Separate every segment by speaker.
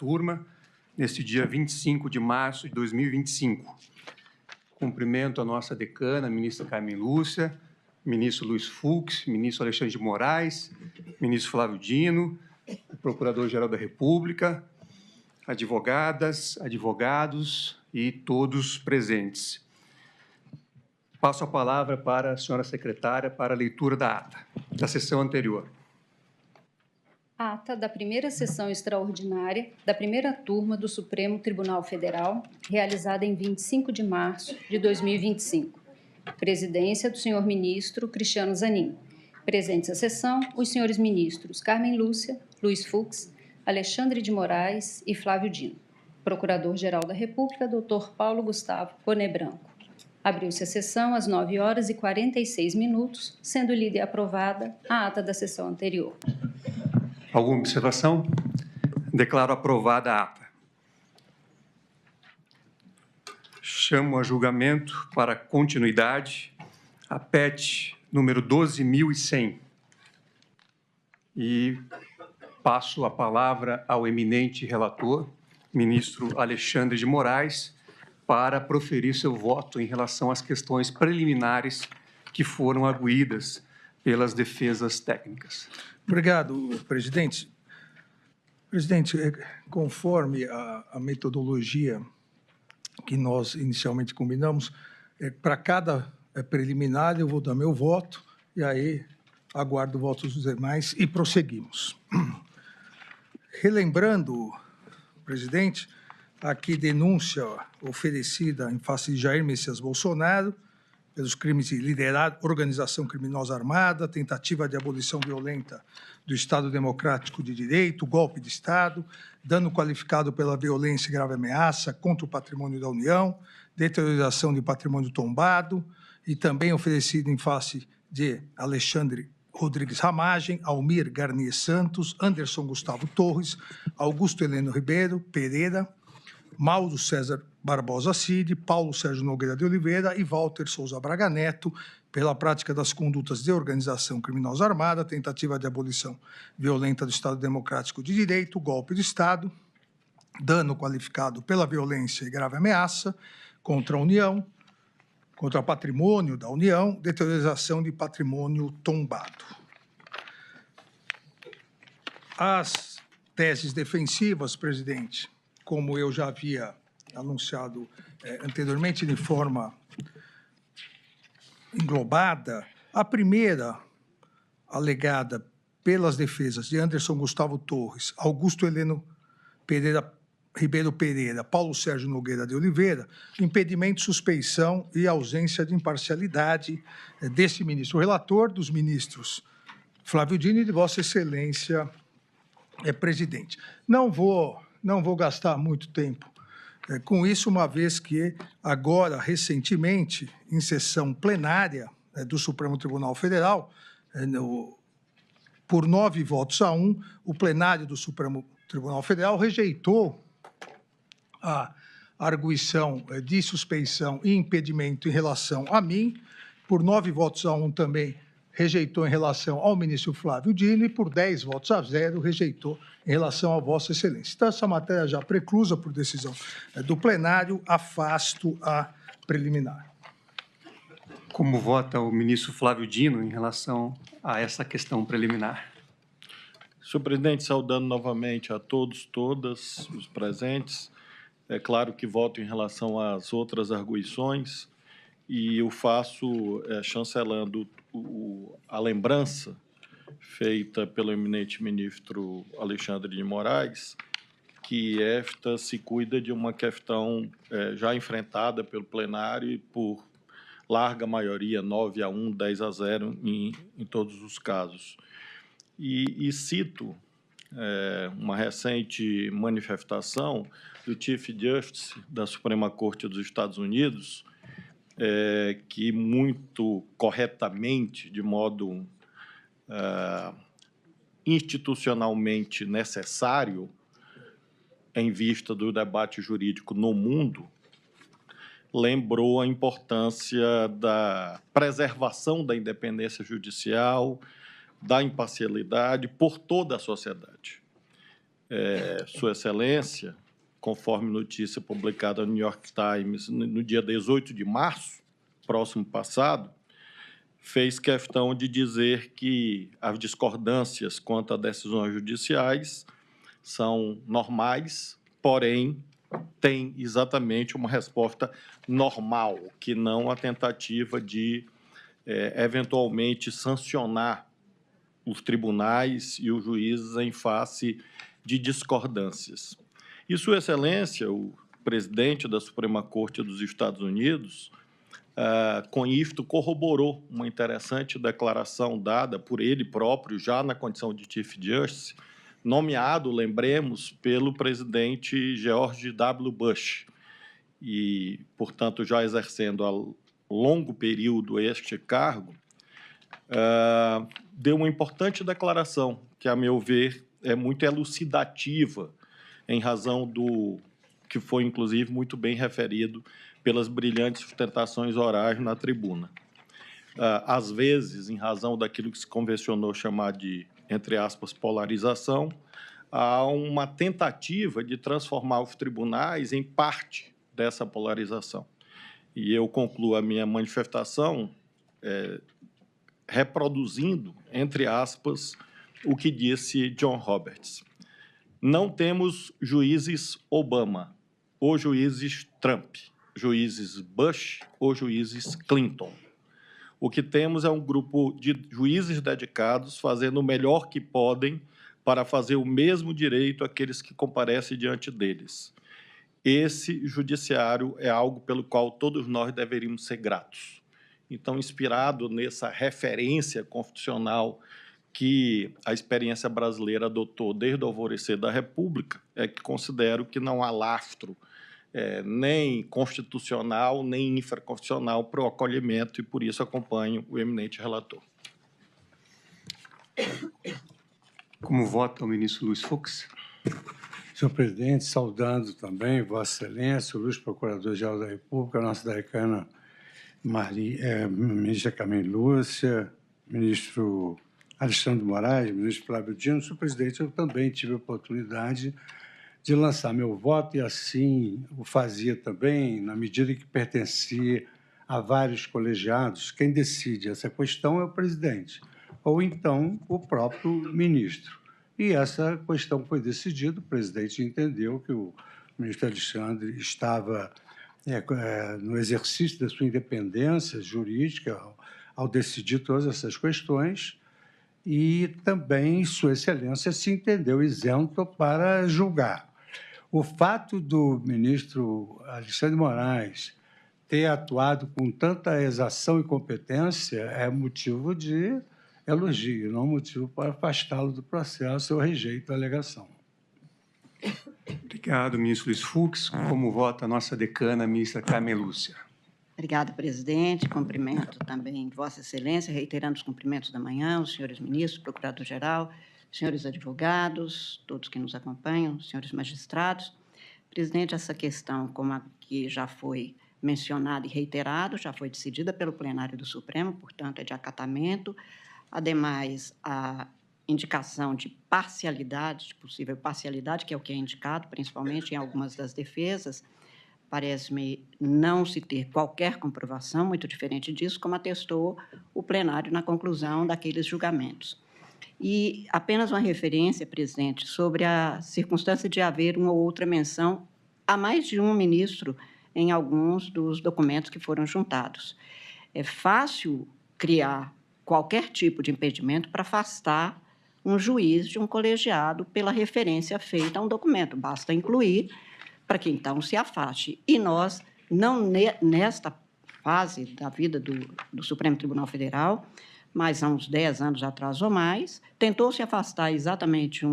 Speaker 1: turma, neste dia 25 de março de 2025. Cumprimento a nossa decana, a ministra Carmen Lúcia, ministro Luiz Fux, ministro Alexandre de Moraes, ministro Flávio Dino, o Procurador-Geral da República, advogadas, advogados e todos presentes. Passo a palavra para a senhora secretária para a leitura da ata da sessão anterior.
Speaker 2: Ata da primeira sessão extraordinária da primeira turma do Supremo Tribunal Federal, realizada em 25 de março de 2025. Presidência do senhor ministro Cristiano Zanin. Presentes à sessão, os senhores ministros Carmen Lúcia, Luiz Fux, Alexandre de Moraes e Flávio Dino. Procurador-Geral da República, Dr. Paulo Gustavo Cone Branco. Abriu-se a sessão às 9h46, sendo lida e aprovada a ata da sessão anterior.
Speaker 1: Alguma observação? Declaro aprovada a ata. Chamo a julgamento para continuidade a PET número 12.100 e passo a palavra ao eminente relator, ministro Alexandre de Moraes, para proferir seu voto em relação às questões preliminares que foram arguídas pelas defesas técnicas.
Speaker 3: Obrigado, presidente. Presidente, conforme a metodologia que nós inicialmente combinamos, para cada preliminar eu vou dar meu voto e aí aguardo votos dos demais e prosseguimos. Relembrando, presidente, aqui denúncia oferecida em face de Jair Messias Bolsonaro pelos crimes de liderar organização criminosa armada, tentativa de abolição violenta do Estado Democrático de Direito, golpe de Estado, dano qualificado pela violência e grave ameaça contra o patrimônio da União, deterioração de patrimônio tombado e também oferecido em face de Alexandre Rodrigues Ramagem, Almir Garnier Santos, Anderson Gustavo Torres, Augusto Heleno Ribeiro Pereira, Mauro César Barbosa Cid, Paulo Sérgio Nogueira de Oliveira e Walter Souza Braga Neto, pela prática das condutas de organização criminosa armada, tentativa de abolição violenta do Estado Democrático de Direito, golpe de Estado, dano qualificado pela violência e grave ameaça contra a União, contra o patrimônio da União, deterioração de patrimônio tombado. As teses defensivas, presidente, como eu já havia anunciado anteriormente de forma englobada, a primeira alegada pelas defesas de Anderson Gustavo Torres, Augusto Heleno Ribeiro Pereira, Paulo Sérgio Nogueira de Oliveira, impedimento, suspeição e ausência de imparcialidade desse ministro relator, dos ministros Flávio Dino e de Vossa Excelência, presidente. Não vou gastar muito tempo com isso, uma vez que agora, recentemente, em sessão plenária do Supremo Tribunal Federal, por 9-1, o plenário do Supremo Tribunal Federal rejeitou a arguição de suspeição e impedimento em relação a mim, por 9-1 também rejeitou em relação ao ministro Flávio Dino e por 10-0 rejeitou em relação a Vossa Excelência. Então, essa matéria já preclusa por decisão do plenário, afasto a preliminar.
Speaker 1: Como vota o ministro Flávio Dino em relação a essa questão preliminar?
Speaker 4: Senhor presidente, saudando novamente a todos, todas os presentes, é claro que voto em relação às outras arguições e o faço chancelando a lembrança feita pelo eminente ministro Alexandre de Moraes, que esta se cuida de uma questão já enfrentada pelo plenário e por larga maioria, 9-1, 10-0 em todos os casos. E cito uma recente manifestação do Chief Justice da Suprema Corte dos Estados Unidos, que muito corretamente, de modo institucionalmente necessário, em vista do debate jurídico no mundo, lembrou a importância da preservação da independência judicial, da imparcialidade por toda a sociedade. Sua Excelência, conforme notícia publicada no New York Times no dia 18 de março, próximo passado, fez questão de dizer que as discordâncias quanto a decisões judiciais são normais, porém, tem exatamente uma resposta normal, que não a tentativa de, eventualmente, sancionar os tribunais e os juízes em face de discordâncias. E Sua Excelência, o presidente da Suprema Corte dos Estados Unidos, com isto, corroborou uma interessante declaração dada por ele próprio, já na condição de Chief Justice, nomeado, lembremos, pelo presidente George W. Bush, e, portanto, já exercendo há longo período este cargo, deu uma importante declaração, que, a meu ver, é muito elucidativa, em razão do que foi, inclusive, muito bem referido pelas brilhantes sustentações orais na tribuna. Às vezes, em razão daquilo que se convencionou chamar de, entre aspas, polarização, há uma tentativa de transformar os tribunais em parte dessa polarização. E eu concluo a minha manifestação reproduzindo, entre aspas, o que disse John Roberts. Não temos juízes Obama ou juízes Trump, juízes Bush ou juízes Clinton. O que temos é um grupo de juízes dedicados fazendo o melhor que podem para fazer o mesmo direito àqueles que comparecem diante deles. Esse judiciário é algo pelo qual todos nós deveríamos ser gratos. Então, inspirado nessa referência constitucional que a experiência brasileira adotou desde o alvorecer da República, é que considero que não há lastro nem constitucional, nem infraconstitucional para o acolhimento, e por isso acompanho o eminente relator.
Speaker 1: Como vota o ministro Luiz Fux?
Speaker 5: Senhor presidente, saudando também Vossa Excelência, o Luiz Procurador-Geral da República, a nossa decana ministra Carmen Lúcia, ministro Alexandre de Moraes, ministro Flávio Dino. Senhor presidente, eu também tive a oportunidade de lançar meu voto e, assim, o fazia também na medida que pertencia a vários colegiados. Quem decide essa questão é o presidente, ou então o próprio ministro. E essa questão foi decidida, o presidente entendeu que o ministro Alexandre estava no exercício da sua independência jurídica ao decidir todas essas questões, e também Sua Excelência se entendeu isento para julgar. O fato do ministro Alexandre de Moraes ter atuado com tanta exação e competência é motivo de elogio, não motivo para afastá-lo do processo. Eu rejeito a alegação.
Speaker 1: Obrigado, ministro Luiz Fux. Como vota a nossa decana, a ministra Carmen Lúcia?
Speaker 6: Obrigada, presidente. Cumprimento também Vossa Excelência, reiterando os cumprimentos da manhã, os senhores ministros, procurador-geral, senhores advogados, todos que nos acompanham, senhores magistrados. Presidente, essa questão, como aqui já foi mencionado e reiterado, já foi decidida pelo plenário do Supremo, portanto, é de acatamento. Ademais, a indicação de parcialidade, de possível parcialidade, que é o que é indicado, principalmente em algumas das defesas, parece-me não se ter qualquer comprovação, muito diferente disso, como atestou o plenário na conclusão daqueles julgamentos. E apenas uma referência, presidente, sobre a circunstância de haver uma ou outra menção a mais de um ministro em alguns dos documentos que foram juntados. É fácil criar qualquer tipo de impedimento para afastar um juiz de um colegiado pela referência feita a um documento. Basta incluir para que, então, se afaste. E nós, não nesta fase da vida do Supremo Tribunal Federal, mas há uns 10 anos atrás ou mais, tentou-se afastar exatamente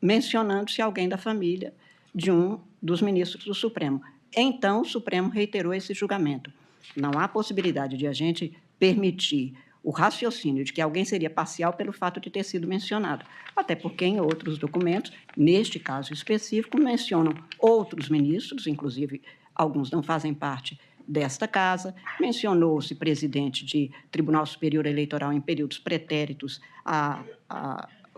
Speaker 6: mencionando-se alguém da família de um dos ministros do Supremo. Então, o Supremo reiterou esse julgamento. Não há possibilidade de a gente permitir o raciocínio de que alguém seria parcial pelo fato de ter sido mencionado, até porque em outros documentos, neste caso específico, mencionam outros ministros, inclusive alguns não fazem parte desta casa, mencionou-se presidente de Tribunal Superior Eleitoral em períodos pretéritos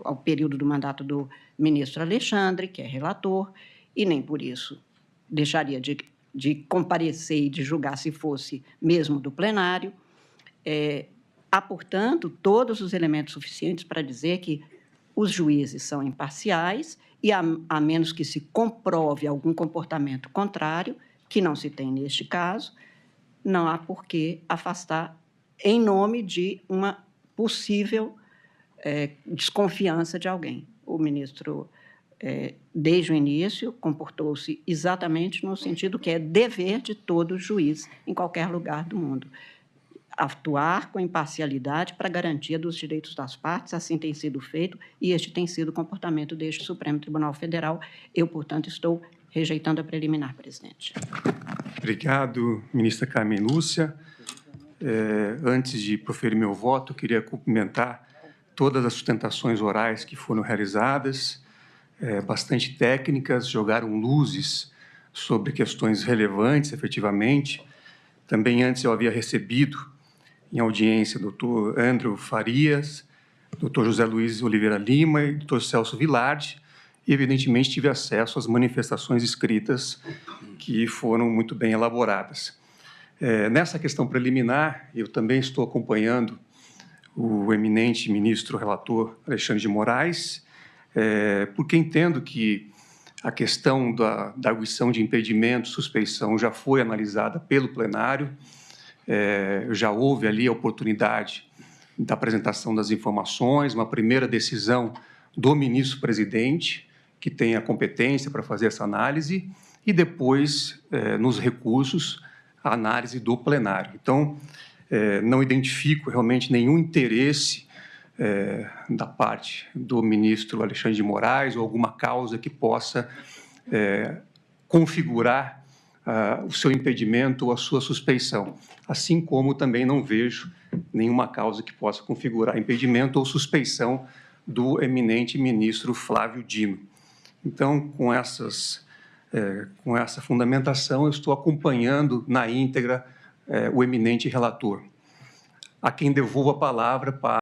Speaker 6: ao período do mandato do ministro Alexandre, que é relator, e nem por isso deixaria de comparecer e de julgar se fosse mesmo do plenário. Há, portanto, todos os elementos suficientes para dizer que os juízes são imparciais e, a menos que se comprove algum comportamento contrário, que não se tem neste caso, não há por que afastar em nome de uma possível desconfiança de alguém. O ministro, desde o início, comportou-se exatamente no sentido que é dever de todo juiz em qualquer lugar do mundo. Atuar com imparcialidade para a garantia dos direitos das partes, assim tem sido feito, e este tem sido o comportamento deste Supremo Tribunal Federal. Eu, portanto, estou rejeitando a preliminar, presidente.
Speaker 1: Obrigado, ministra Carmen Lúcia. Antes de proferir meu voto, eu queria cumprimentar todas as sustentações orais que foram realizadas, bastante técnicas, jogaram luzes sobre questões relevantes, efetivamente. Também antes eu havia recebido em audiência o doutor Andrew Farias, doutor José Luiz Oliveira Lima e doutor Celso Vilardi, e, evidentemente, tive acesso às manifestações escritas que foram muito bem elaboradas. Nessa questão preliminar, eu também estou acompanhando o eminente ministro relator Alexandre de Moraes, porque entendo que a questão da arguição de impedimento, suspeição, já foi analisada pelo plenário, já houve ali a oportunidade da apresentação das informações, uma primeira decisão do ministro-presidente, que tem a competência para fazer essa análise, e depois, nos recursos, a análise do plenário. Então, não identifico realmente nenhum interesse da parte do ministro Alexandre de Moraes ou alguma causa que possa configurar o seu impedimento ou a sua suspeição, assim como também não vejo nenhuma causa que possa configurar impedimento ou suspeição do eminente ministro Flávio Dino. Então, com essa fundamentação, eu estou acompanhando na íntegra o eminente relator, a quem devolvo a palavra para